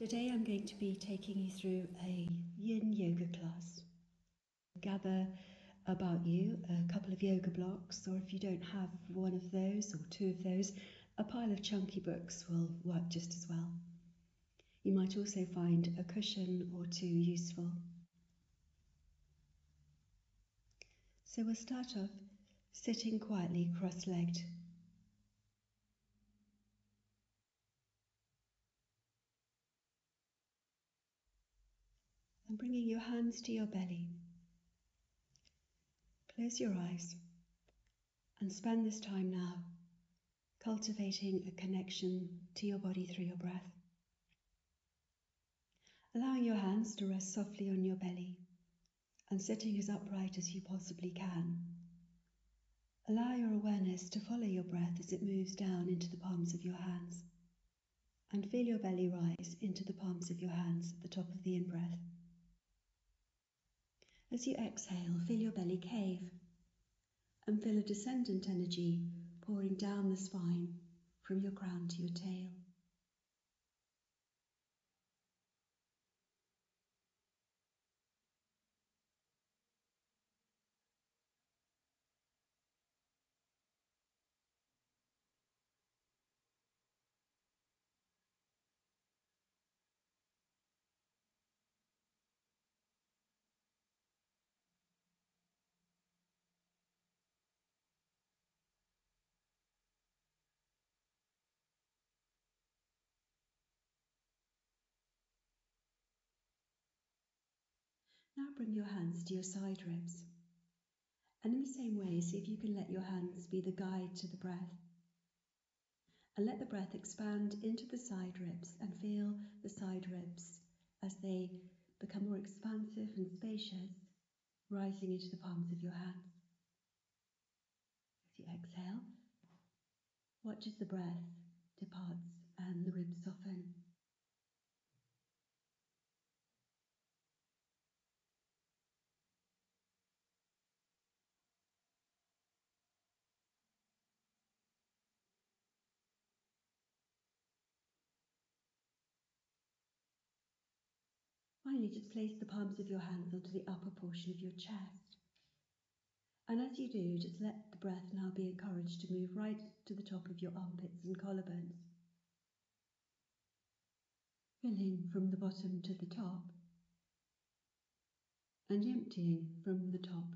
Today I'm going to be taking you through a Yin Yoga class. Gather about you a couple of yoga blocks, or if you don't have one of those or two of those, a pile of chunky books will work just as well. You might also find a cushion or two useful. So we'll start off sitting quietly cross-legged. And bringing your hands to your belly. Close your eyes and spend this time now cultivating a connection to your body through your breath. Allowing your hands to rest softly on your belly and sitting as upright as you possibly can. Allow your awareness to follow your breath as it moves down into the palms of your hands, and feel your belly rise into the palms of your hands at the top of the in-breath. As you exhale, feel your belly cave and feel a descendant energy pouring down the spine from your crown to your tail. Now bring your hands to your side ribs. And in the same way, see if you can let your hands be the guide to the breath. And let the breath expand into the side ribs and feel the side ribs as they become more expansive and spacious, rising into the palms of your hands. As you exhale, watch as the breath departs and the ribs soften. Finally, just place the palms of your hands onto the upper portion of your chest. And as you do, just let the breath now be encouraged to move right to the top of your armpits and collarbones, filling from the bottom to the top and emptying from the top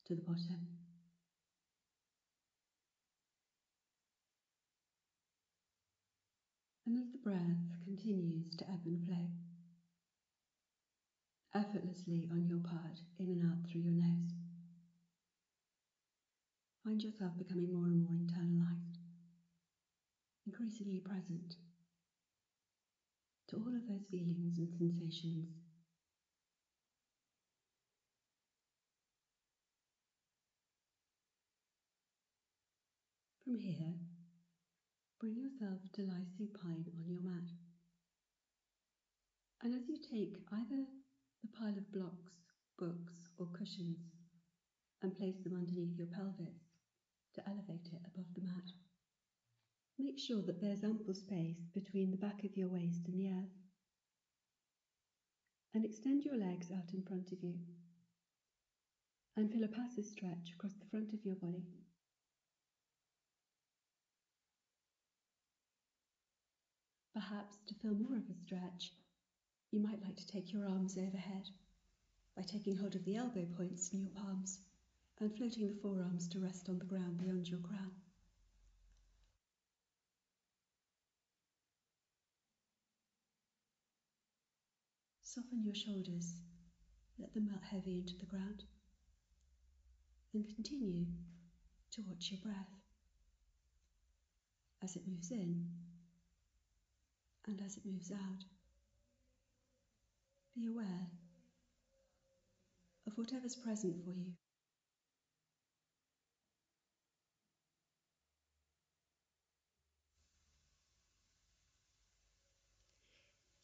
to the bottom. And as the breath continues to ebb and flow, effortlessly on your part, in and out through your nose, find yourself becoming more and more internalized, increasingly present to all of those feelings and sensations. From here, bring yourself to lie supine on your mat. And as you take either the pile of blocks, books or cushions and place them underneath your pelvis to elevate it above the mat, make sure that there's ample space between the back of your waist and the earth. And extend your legs out in front of you and feel a passive stretch across the front of your body. Perhaps to feel more of a stretch, you might like to take your arms overhead by taking hold of the elbow points in your palms and floating the forearms to rest on the ground beyond your crown. Soften your shoulders, let them melt heavy into the ground, and continue to watch your breath as it moves in and as it moves out. Be aware of whatever's present for you.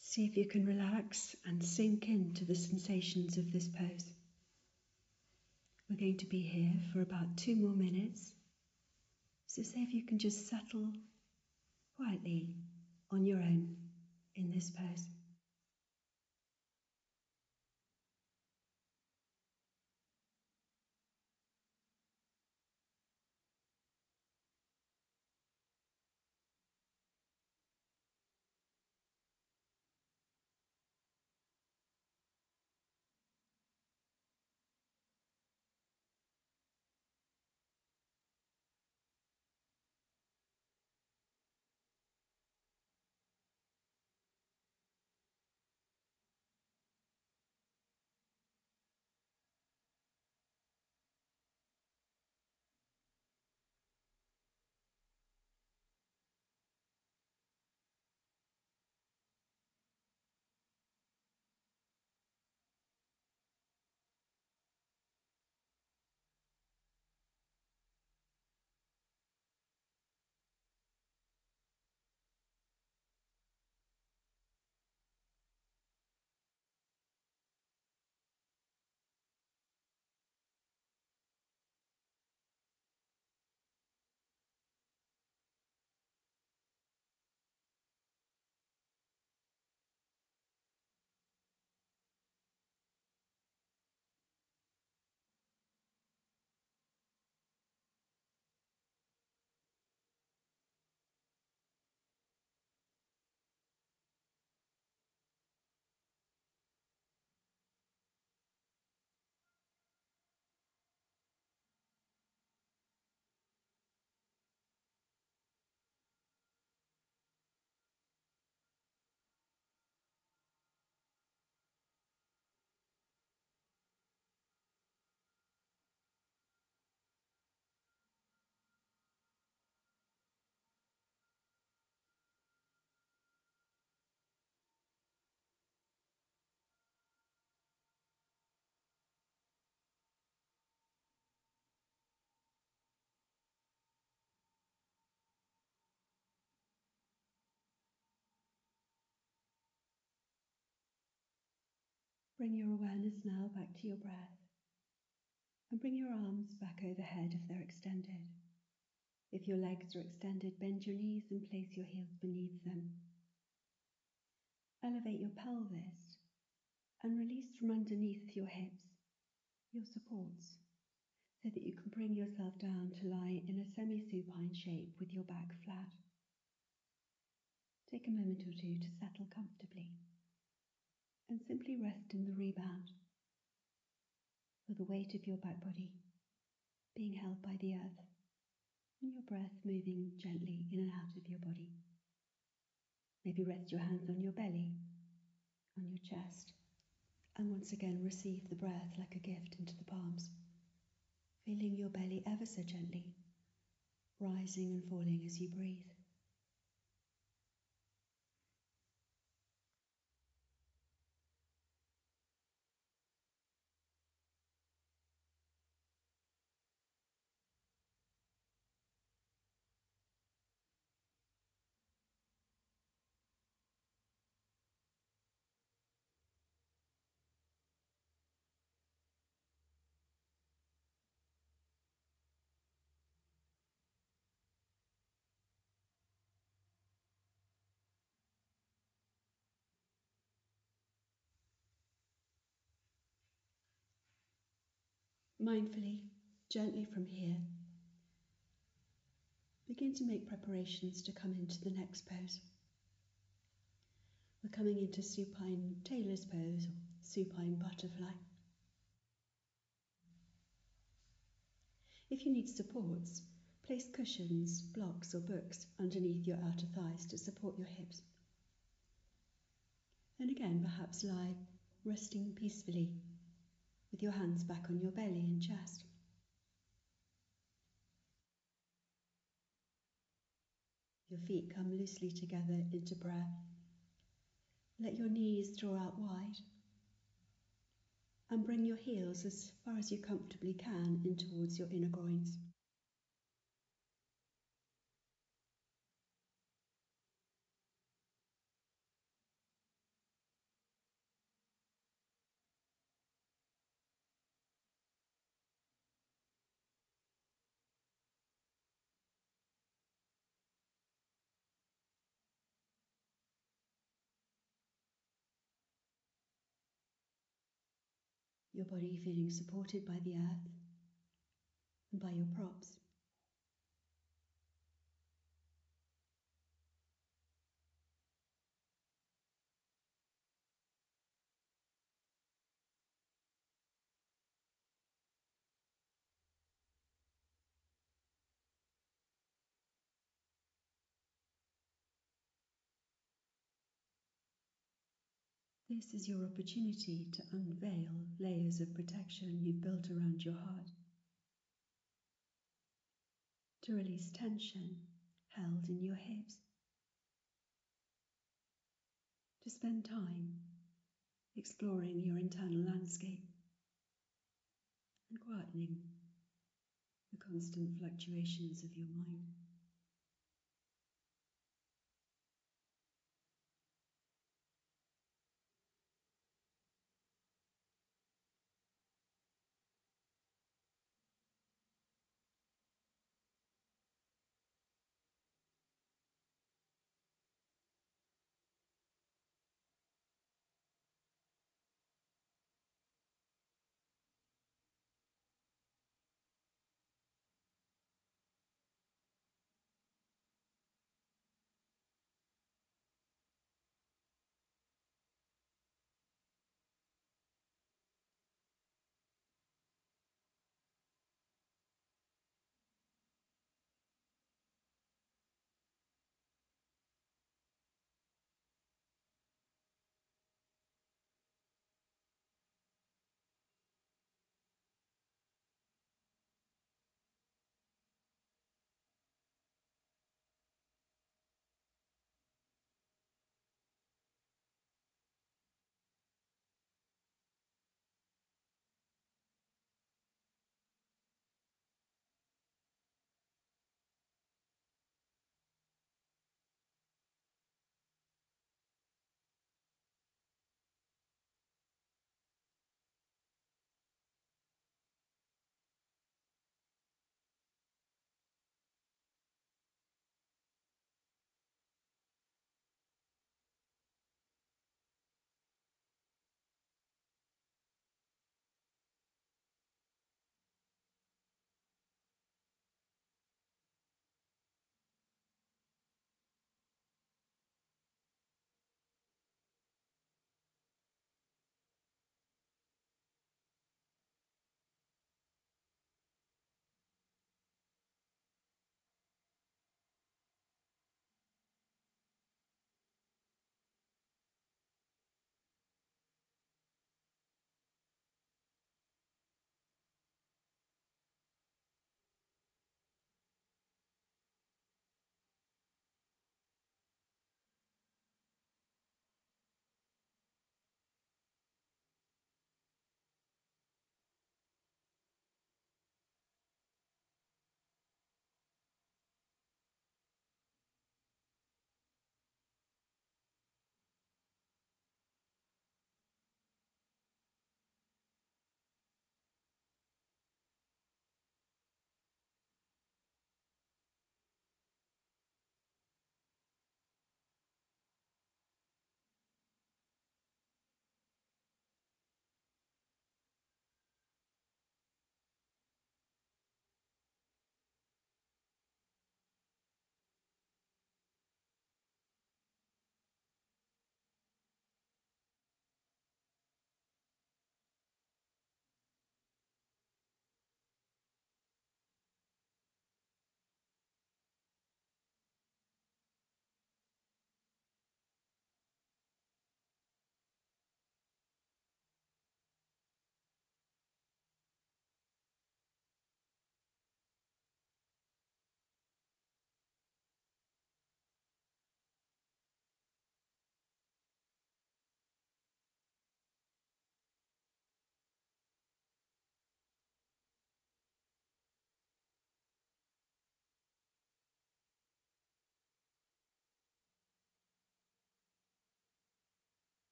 See if you can relax and sink into the sensations of this pose. We're going to be here for about 2 more minutes, so see if you can just settle quietly on your own in this pose. Bring your awareness now back to your breath and bring your arms back overhead if they're extended. If your legs are extended, bend your knees and place your heels beneath them. Elevate your pelvis and release from underneath your hips, your supports, so that you can bring yourself down to lie in a semi-supine shape with your back flat. Take a moment or two to settle comfortably and simply rest in the rebound, with the weight of your back body being held by the earth and your breath moving gently in and out of your body. Maybe rest your hands on your belly, on your chest, and once again receive the breath like a gift into the palms, feeling your belly ever so gently rising and falling as you breathe. Mindfully, gently from here, begin to make preparations to come into the next pose. We're coming into supine tailor's pose or supine butterfly. If you need supports, place cushions, blocks or books underneath your outer thighs to support your hips. And again, perhaps lie resting peacefully with your hands back on your belly and chest. Your feet come loosely together into prayer. Let your knees draw out wide and bring your heels as far as you comfortably can in towards your inner groins. Your body feeling supported by the earth and by your props. This is your opportunity to unveil layers of protection you've built around your heart, to release tension held in your hips, to spend time exploring your internal landscape and quietening the constant fluctuations of your mind.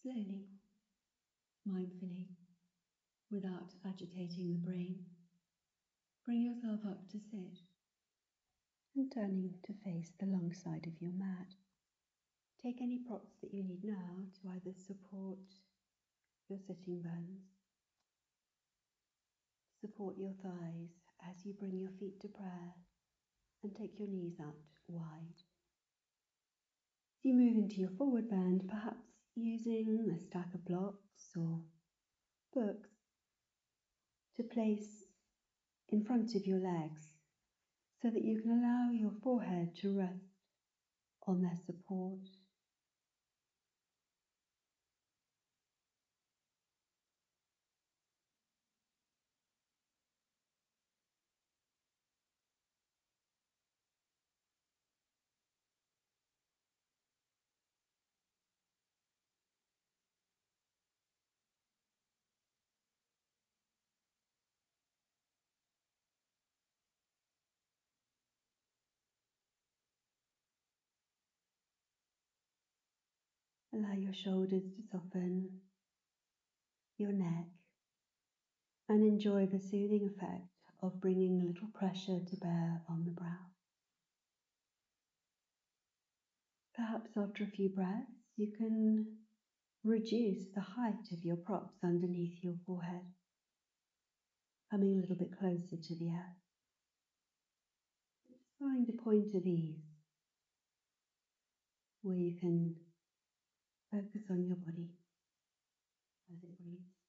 Slowly, mindfully, without agitating the brain, bring yourself up to sit and turning to face the long side of your mat. Take any props that you need now to either support your sitting bones, support your thighs as you bring your feet to prayer and take your knees out wide. As you move into your forward bend, perhaps using a stack of blocks or books to place in front of your legs so that you can allow your forehead to rest on their support. Allow your shoulders to soften, your neck, and enjoy the soothing effect of bringing a little pressure to bear on the brow. Perhaps after a few breaths, you can reduce the height of your props underneath your forehead, coming a little bit closer to the earth. Just find a point of ease where you can focus on your body as it breathes.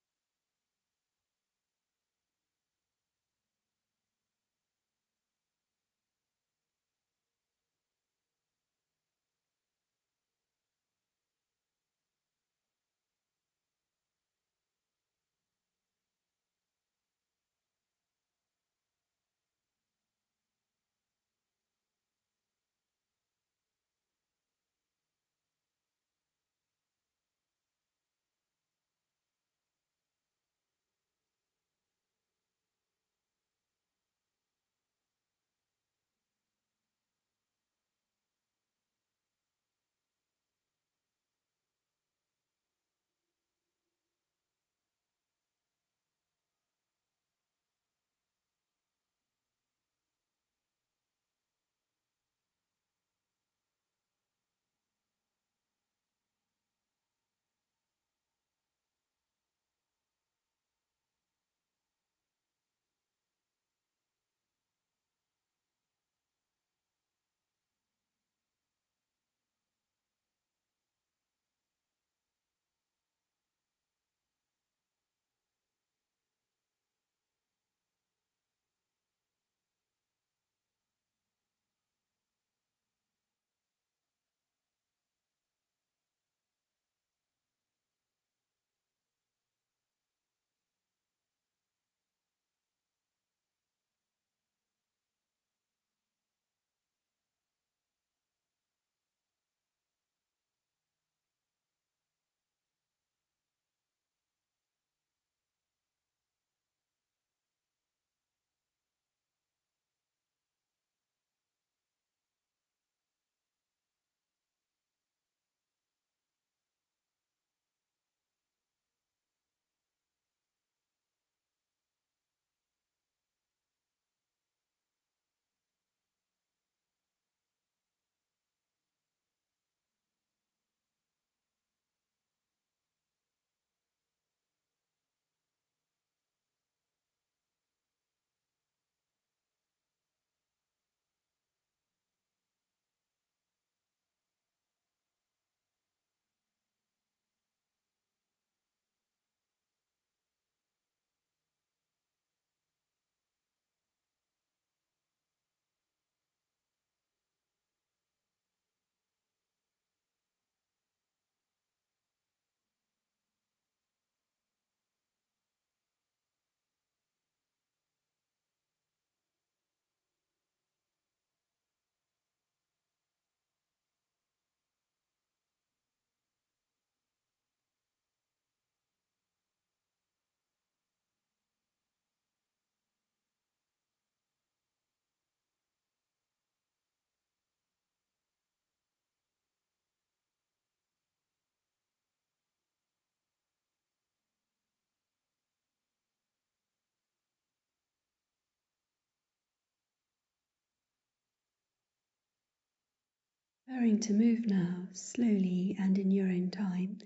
preparing to move now, slowly and in your own time,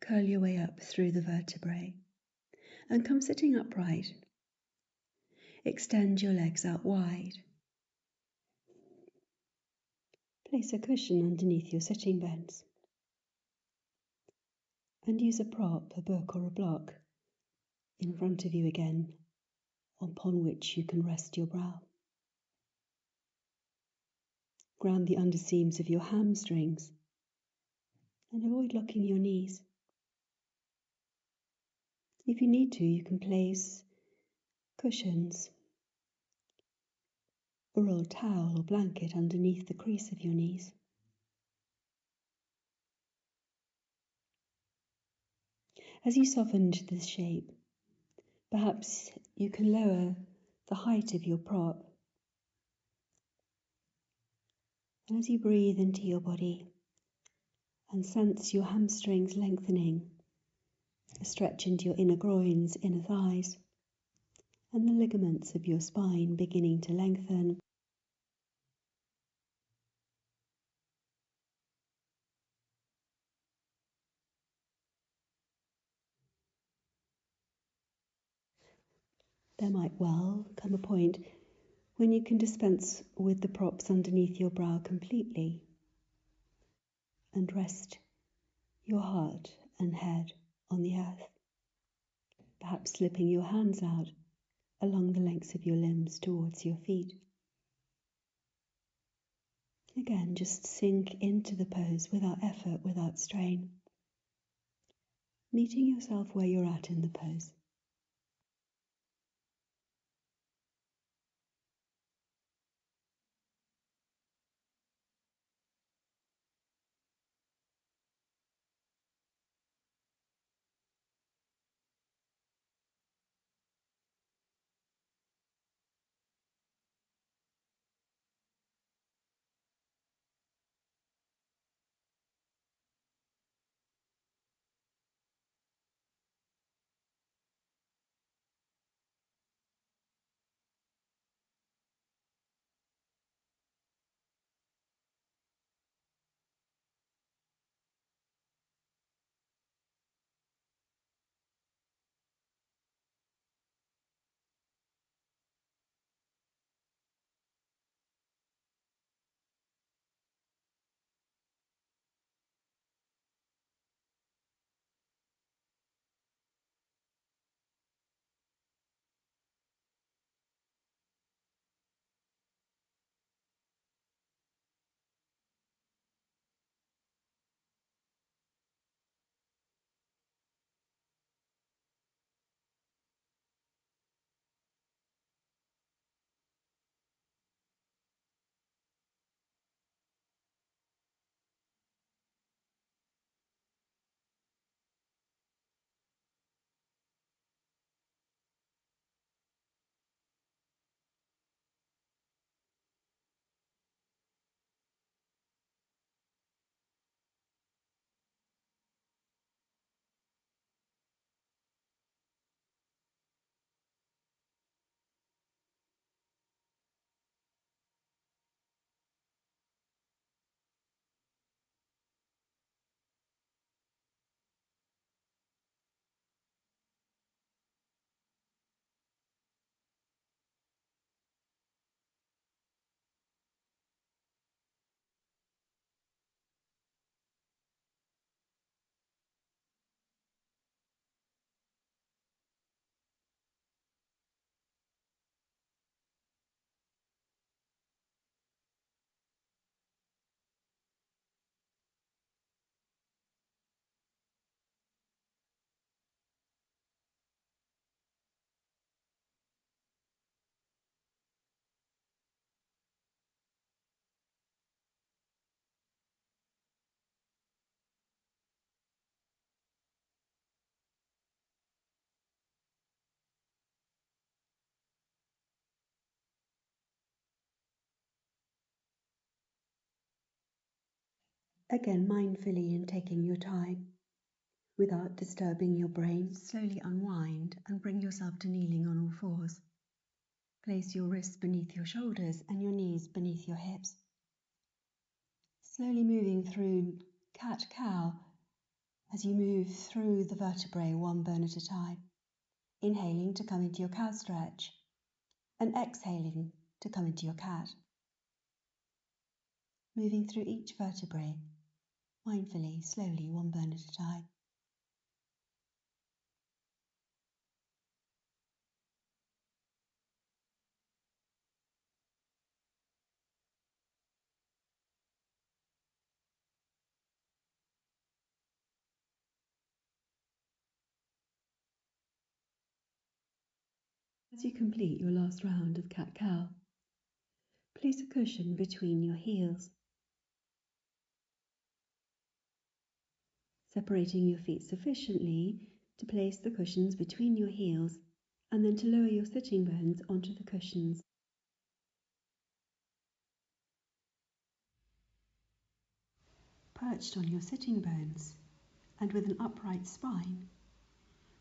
curl your way up through the vertebrae and come sitting upright. Extend your legs out wide. Place a cushion underneath your sitting bones and use a prop, a book or a block, in front of you again, upon which you can rest your brow. Ground the underseams of your hamstrings and avoid locking your knees. If you need to, you can place cushions, a rolled towel or blanket underneath the crease of your knees. As you soften into this shape, perhaps you can lower the height of your prop. And as you breathe into your body and sense your hamstrings lengthening, a stretch into your inner groins, inner thighs, and the ligaments of your spine beginning to lengthen. There might well come a point when you can dispense with the props underneath your brow completely and rest your heart and head on the earth, perhaps slipping your hands out along the lengths of your limbs towards your feet. Again, just sink into the pose without effort, without strain, meeting yourself where you're at in the pose. Again, mindfully in taking your time, without disturbing your brain, slowly unwind and bring yourself to kneeling on all fours. Place your wrists beneath your shoulders and your knees beneath your hips. Slowly moving through cat-cow as you move through the vertebrae one bone at a time. Inhaling to come into your cow stretch and exhaling to come into your cat. Moving through each vertebrae, mindfully, slowly, one bone at a time. As you complete your last round of cat-cow, place a cushion between your heels, separating your feet sufficiently to place the cushions between your heels and then to lower your sitting bones onto the cushions. Perched on your sitting bones and with an upright spine,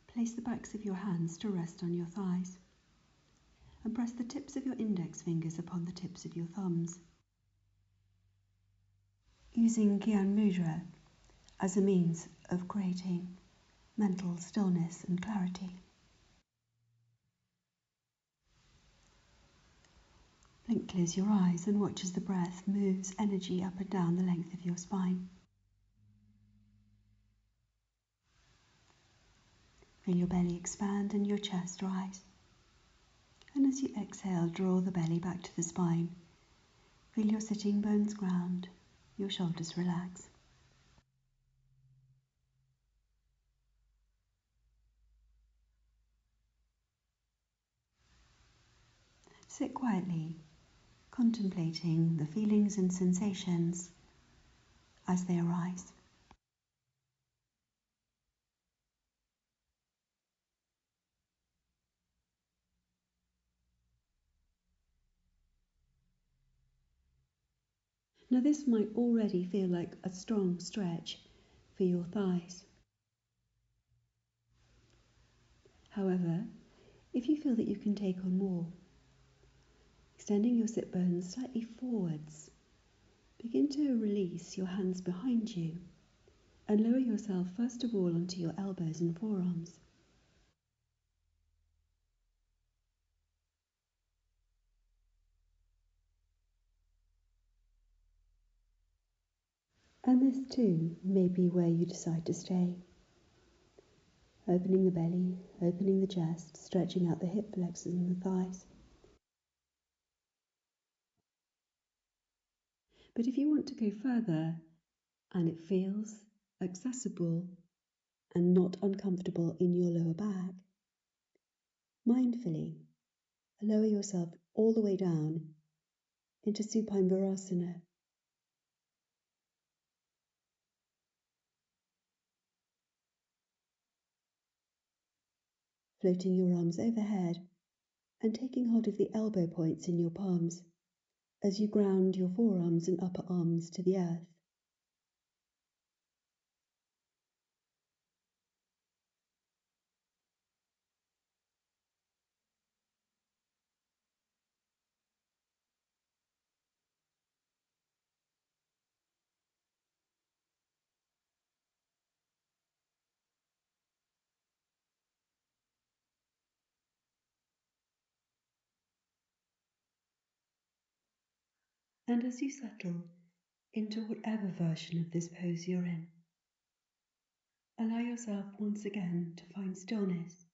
place the backs of your hands to rest on your thighs and press the tips of your index fingers upon the tips of your thumbs. Using Gyan Mudra as a means of creating mental stillness and clarity. Blink, close your eyes and watch as the breath moves energy up and down the length of your spine. Feel your belly expand and your chest rise. And as you exhale, draw the belly back to the spine. Feel your sitting bones ground, your shoulders relax. Sit quietly, contemplating the feelings and sensations as they arise. Now this might already feel like a strong stretch for your thighs. However, if you feel that you can take on more, extending your sit bones slightly forwards, begin to release your hands behind you and lower yourself first of all onto your elbows and forearms. And this too may be where you decide to stay. Opening the belly, opening the chest, stretching out the hip flexors and the thighs. But if you want to go further and it feels accessible and not uncomfortable in your lower back, mindfully lower yourself all the way down into Supine Virasana. Floating your arms overhead and taking hold of the elbow points in your palms as you ground your forearms and upper arms to the earth. And as you settle into whatever version of this pose you're in, allow yourself once again to find stillness.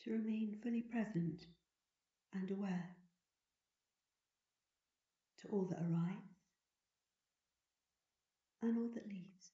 To remain fully present and aware to all that arrives and all that leaves.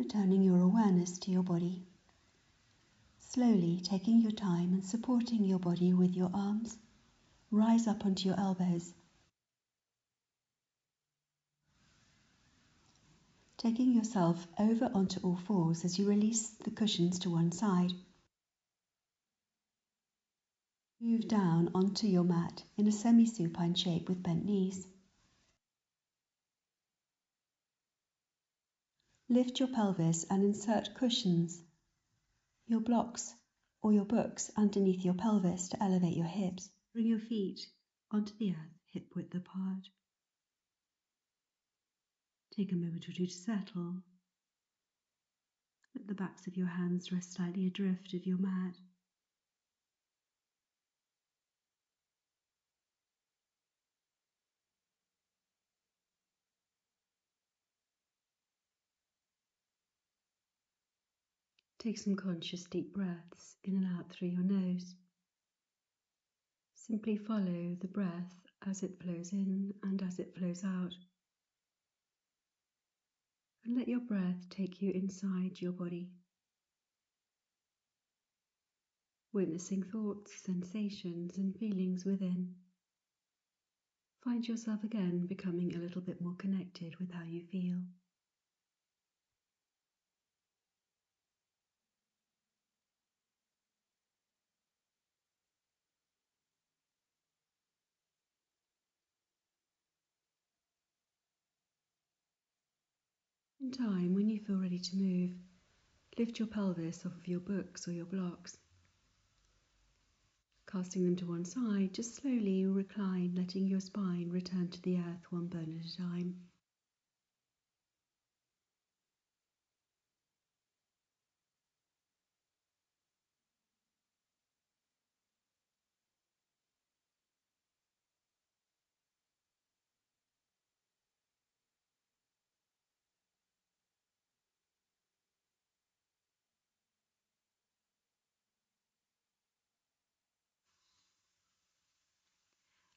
returning your awareness to your body. Slowly taking your time and supporting your body with your arms, rise up onto your elbows. Taking yourself over onto all fours as you release the cushions to one side. Move down onto your mat in a semi-supine shape with bent knees. Lift your pelvis and insert cushions, your blocks or your books underneath your pelvis to elevate your hips. Bring your feet onto the earth, hip width apart. Take a moment or two to settle. Let the backs of your hands rest slightly adrift of your mat. Take some conscious deep breaths in and out through your nose. Simply follow the breath as it flows in and as it flows out. And let your breath take you inside your body. Witnessing thoughts, sensations and feelings within. Find yourself again becoming a little bit more connected with how you feel. In time, when you feel ready to move, lift your pelvis off of your books or your blocks. Casting them to one side, just slowly recline, letting your spine return to the earth one bone at a time.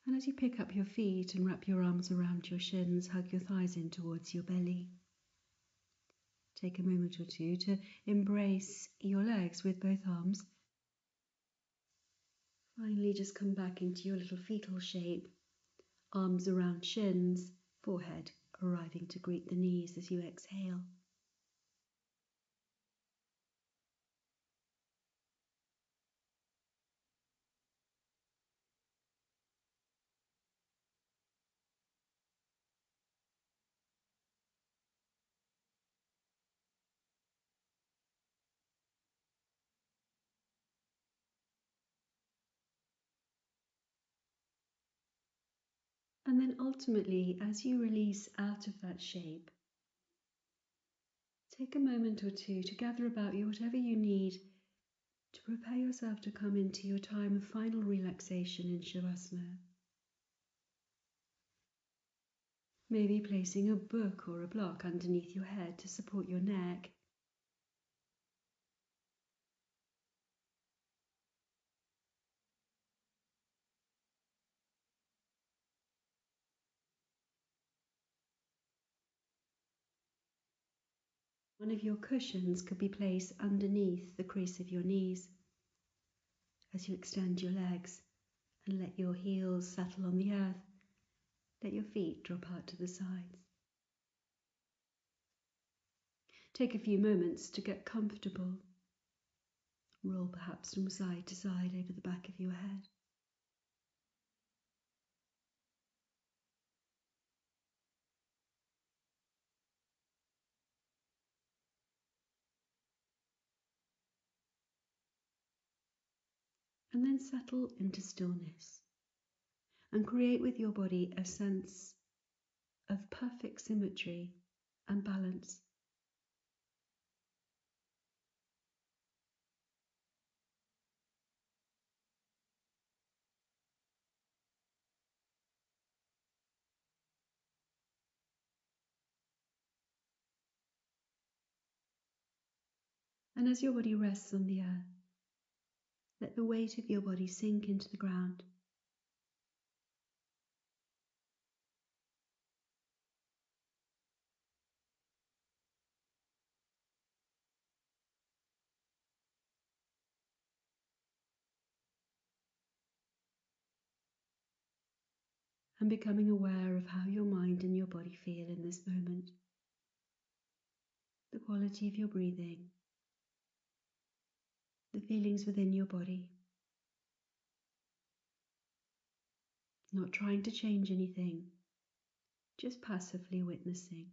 And as you pick up your feet and wrap your arms around your shins, hug your thighs in towards your belly. Take a moment or two to embrace your legs with both arms. Finally, just come back into your little fetal shape. Arms around shins, forehead arriving to greet the knees as you exhale. And then ultimately, as you release out of that shape, take a moment or two to gather about you whatever you need to prepare yourself to come into your time of final relaxation in Shavasana. Maybe placing a book or a block underneath your head to support your neck. One of your cushions could be placed underneath the crease of your knees as you extend your legs and let your heels settle on the earth. Let your feet drop out to the sides. Take a few moments to get comfortable. Roll perhaps from side to side over the back of your head. And then settle into stillness and create with your body a sense of perfect symmetry and balance. And as your body rests on the earth, let the weight of your body sink into the ground. and becoming aware of how your mind and your body feel in this moment, the quality of your breathing, the feelings within your body, not trying to change anything, just passively witnessing.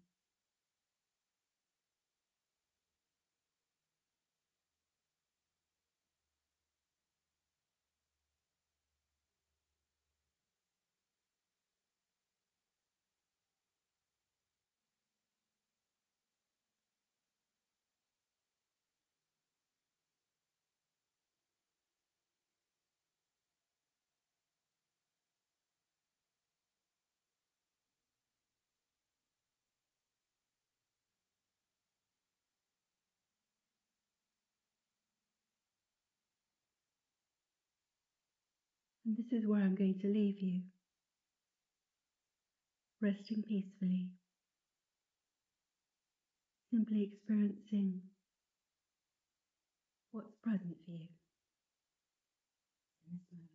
And this is where I'm going to leave you, resting peacefully, simply experiencing what's present for you in this moment.